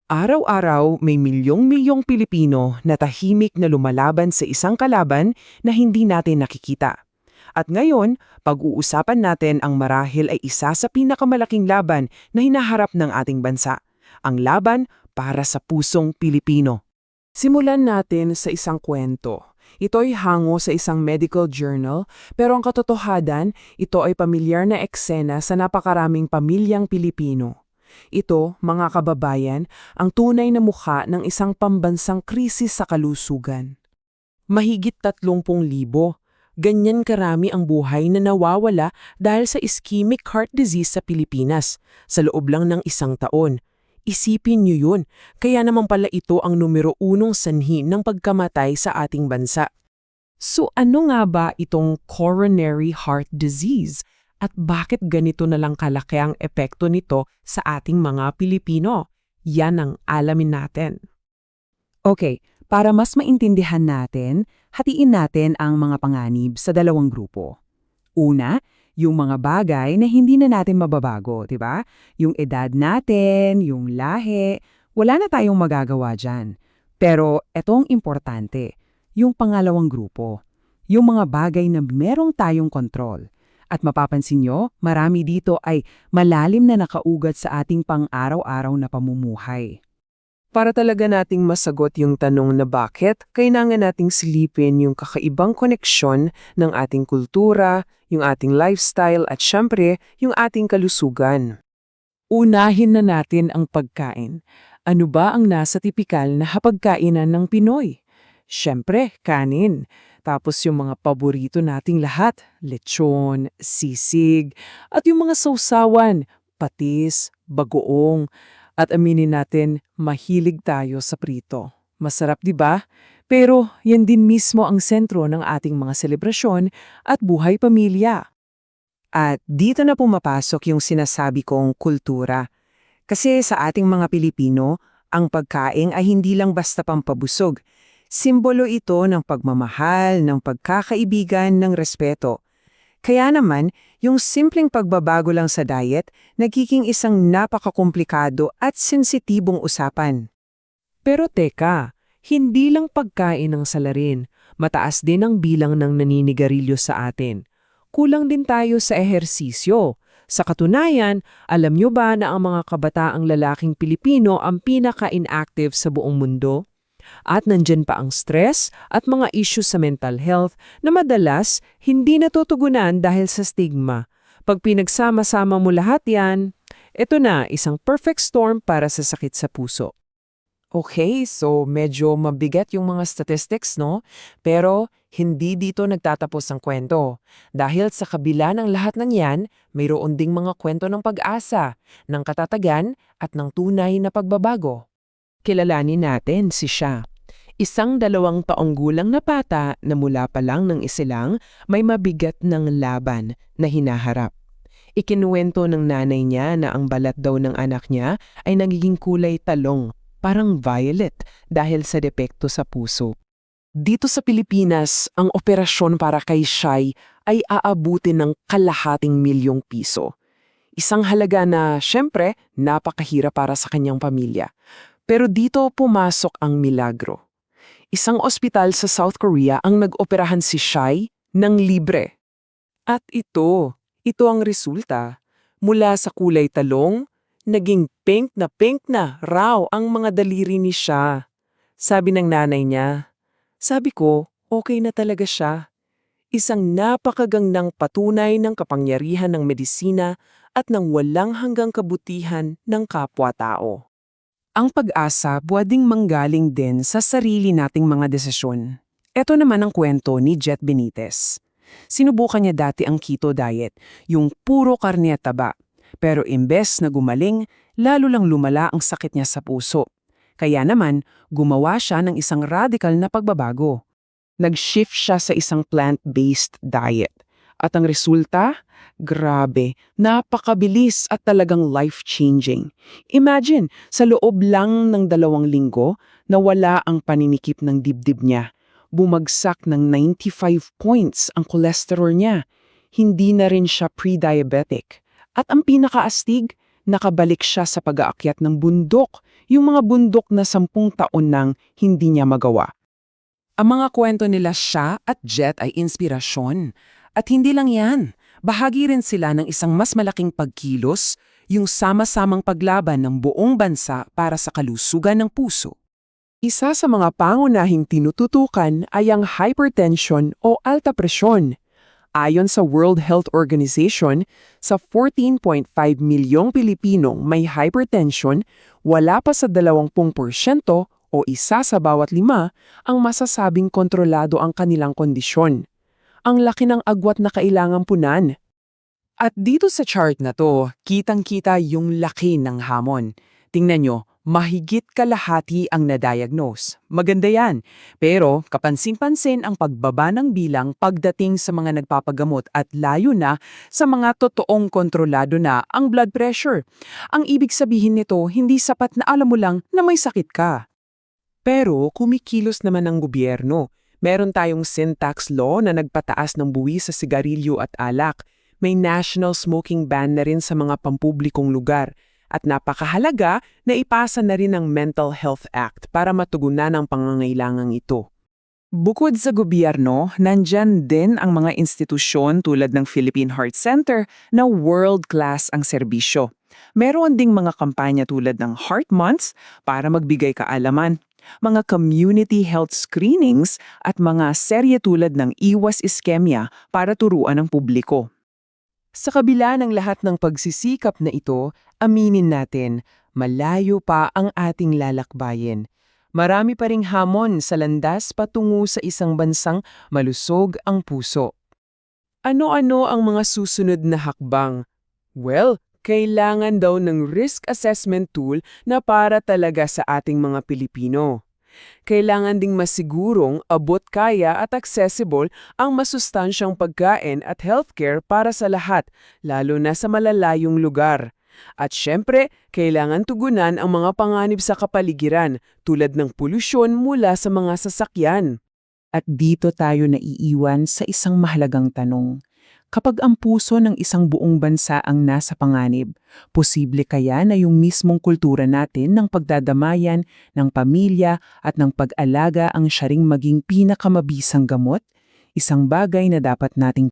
Araw-araw may milyong-milyong Pilipino na tahimik na lumalaban sa isang kalaban na hindi natin nakikita. At ngayon, pag-uusapan natin ang marahil ay isa sa pinakamalaking laban na hinaharap ng ating bansa, ang laban para sa pusong Pilipino. Simulan natin sa isang kwento. Ito'y hango sa isang medical journal, pero ang katotohanan, ito ay pamilyar na eksena sa napakaraming pamilyang Pilipino. Ito, mga kababayan, ang tunay na mukha ng isang pambansang krisis sa kalusugan. Mahigit 30,000. Ganyan karami ang buhay na nawawala dahil sa ischemic heart disease sa Pilipinas sa loob lang ng isang taon. Isipin niyo yun, kaya naman pala ito ang numero 1 sanhi ng pagkamatay sa ating bansa. So ano nga ba itong coronary heart disease? At bakit ganito na lang kalaki ang epekto nito sa ating mga Pilipino? Yan ang alamin natin. Okay, para mas maintindihan natin, hatiin natin ang mga panganib sa dalawang grupo. Una, yung mga bagay na hindi na natin mababago, di ba? Yung edad natin, yung lahi, wala na tayong magagawa dyan. Pero etong importante, yung pangalawang grupo, yung mga bagay na merong tayong kontrol. At mapapansin nyo, marami dito ay malalim na nakaugat sa ating pang-araw-araw na pamumuhay. Para talaga nating masagot yung tanong na bakit, kailangan nating silipin yung kakaibang koneksyon ng ating kultura, yung ating lifestyle at syempre, yung ating kalusugan. Unahin na natin ang pagkain. Ano ba ang nasa tipikal na hapagkainan ng Pinoy? Syempre, kanin. Tapos yung mga paborito nating lahat, lechon, sisig, at yung mga sausawan, patis, bagoong, at aminin natin, mahilig tayo sa prito. Masarap, di ba? Pero yan din mismo ang sentro ng ating mga selebrasyon at buhay pamilya. At dito na pumapasok yung sinasabi kong kultura. Kasi sa ating mga Pilipino, ang pagkain ay hindi lang basta pampabusog. Simbolo ito ng pagmamahal, ng pagkakaibigan, ng respeto. Kaya naman, yung simpleng pagbabago lang sa diet, nagiging isang napakakomplikado at sensitibong usapan. Pero teka, hindi lang pagkain ang salarin, mataas din ang bilang ng naninigarilyo sa atin. Kulang din tayo sa ehersisyo. Sa katunayan, alam nyo ba na ang mga kabataang lalaking Pilipino ang pinaka-inactive sa buong mundo? At nandyan pa ang stress at mga issues sa mental health na madalas hindi natutugunan dahil sa stigma. Pag pinagsama-sama mo lahat yan, ito na isang perfect storm para sa sakit sa puso. Okay, so medyo mabigat yung mga statistics, no? Pero hindi dito nagtatapos ang kwento. Dahil sa kabila ng lahat ng yan, mayroon ding mga kwento ng pag-asa, ng katatagan at ng tunay na pagbabago. Kilalanin natin si Sha. Isang 2 taong gulang na bata na mula pa lang ng isilang may mabigat ng laban na hinaharap. Ikinuwento ng nanay niya na ang balat daw ng anak niya ay nagiging kulay talong, parang violet dahil sa depekto sa puso. Dito sa Pilipinas, ang operasyon para kay Shai ay aabutin ng ₱250,000. Isang halaga na, syempre, napakahirap para sa kanyang pamilya. Pero dito pumasok ang milagro. Isang ospital sa South Korea ang nag-operahan si Shai ng libre. At ito ang resulta. Mula sa kulay talong, naging pink na raw ang mga daliri ni Sha. Sabi ng nanay niya, sabi ko, okay na talaga siya. Isang napakagangnang patunay ng kapangyarihan ng medisina at ng walang hanggang kabutihan ng kapwa-tao. Ang pag-asa pwedeng manggaling din sa sarili nating mga desisyon. Ito naman ang kwento ni Jet Benitez. Sinubukan niya dati ang keto diet, yung puro karne at taba. Pero imbes na gumaling, lalo lang lumala ang sakit niya sa puso. Kaya naman, gumawa siya ng isang radical na pagbabago. Nag-shift siya sa isang plant-based diet. At ang resulta? Grabe, napakabilis at talagang life-changing. Imagine, sa loob lang ng 2 linggo, nawala ang paninikip ng dibdib niya. Bumagsak ng 95 points ang cholesterol niya. Hindi na rin siya pre-diabetic. At ang pinakaastig, nakabalik siya sa pag-aakyat ng bundok, yung mga bundok na 10 taon nang hindi niya magawa. Ang mga kwento nila siya at Jet ay inspirasyon. At hindi lang yan, bahagi rin sila ng isang mas malaking pagkilos, yung sama-samang paglaban ng buong bansa para sa kalusugan ng puso. Isa sa mga pangunahing tinututukan ay ang hypertension o alta presyon. Ayon sa World Health Organization, sa 14.5 milyong Pilipinong may hypertension, wala pa sa 20% o isa sa bawat 5 ang masasabing kontrolado ang kanilang kondisyon. Ang laki ng agwat na kailangang punan. At dito sa chart na to, kitang-kita yung laki ng hamon. Tingnan nyo, mahigit kalahati ang na-diagnose. Maganda yan. Pero kapansin-pansin ang pagbaba ng bilang pagdating sa mga nagpapagamot at layo na sa mga totoong kontrolado na ang blood pressure. Ang ibig sabihin nito, hindi sapat na alam mo lang na may sakit ka. Pero kumikilos naman ang gobyerno. Meron tayong sin tax law na nagpataas ng buwis sa sigarilyo at alak. May national smoking ban na rin sa mga pampublikong lugar. At napakahalaga na ipasa na rin ang Mental Health Act para matugunan ang pangangailangang ito. Bukod sa gobyerno, nandyan din ang mga institusyon tulad ng Philippine Heart Center na world-class ang serbisyo. Meron ding mga kampanya tulad ng Heart Months para magbigay kaalaman, mga community health screenings at mga serye tulad ng Iwas Iskemia para turuan ang publiko. Sa kabila ng lahat ng pagsisikap na ito, aminin natin, malayo pa ang ating lalakbayin. Marami pa ring hamon sa landas patungo sa isang bansang malusog ang puso. Ano-ano ang mga susunod na hakbang? Well, kailangan daw ng risk assessment tool na para talaga sa ating mga Pilipino. Kailangan ding masigurong abot kaya at accessible ang masustansyang pagkain at healthcare para sa lahat, lalo na sa malalayong lugar. At syempre, kailangan tugunan ang mga panganib sa kapaligiran tulad ng polusyon mula sa mga sasakyan. At dito tayo naiiwan sa isang mahalagang tanong. Kapag ang puso ng isang buong bansa ang nasa panganib, posible kaya na yung mismong kultura natin ng pagdadamayan, ng pamilya at ng pag-alaga ang siya ring maging pinakamabisang gamot? Isang bagay na dapat nating